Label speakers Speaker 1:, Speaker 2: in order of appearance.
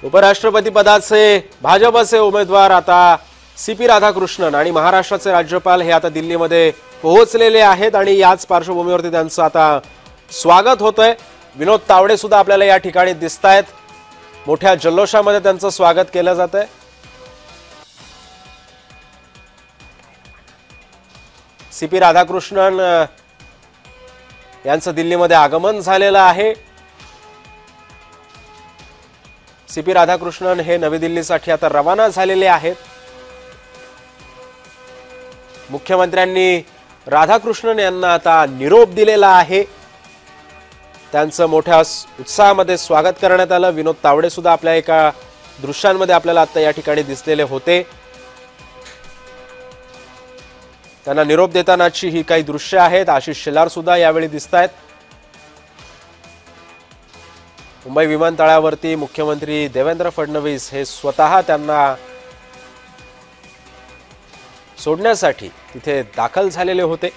Speaker 1: उपराष्ट्रपती पदाचे भाजपचे उमेदवार आता सीपी राधाकृष्णन आणि महाराष्ट्राचे राज्यपाल हे आता दिल्लीमध्ये पोहोचलेले आहेत आणि याच पार्श्वभूमीवरती त्यांचं आता स्वागत होतंय। विनोद तावडे सुद्धा आपल्याला या ठिकाणी दिसतायत। मोठ्या जल्लोषामध्ये त्यांचं स्वागत केलं जातंय। सीपी राधाकृष्णन यांचं दिल्लीमध्ये आगमन झालेलं आहे। सीपी राधाकृष्णन हे नवी दिल्लीसाठी आता रवाना झालेले आहेत। मुख्यमंत्र्यांनी राधाकृष्णन यांना आता निरोप दिलेला आहे। त्यांचं मोठ्या उत्साहामध्ये स्वागत करण्यात आलं। विनोद तावडे सुद्धा आपल्या एका दृश्यांमध्ये आपल्याला आता या ठिकाणी दिसलेले होते। त्यांना निरोप देतानाची ही काही दृश्य आहेत। आशिष शेलार सुद्धा यावेळी दिसतायत। मुंबई विमानतळावरती मुख्यमंत्री देवेंद्र फडणवीस हे स्वतः त्यांना सोडण्यासाठी तिथे दाखल झालेले होते।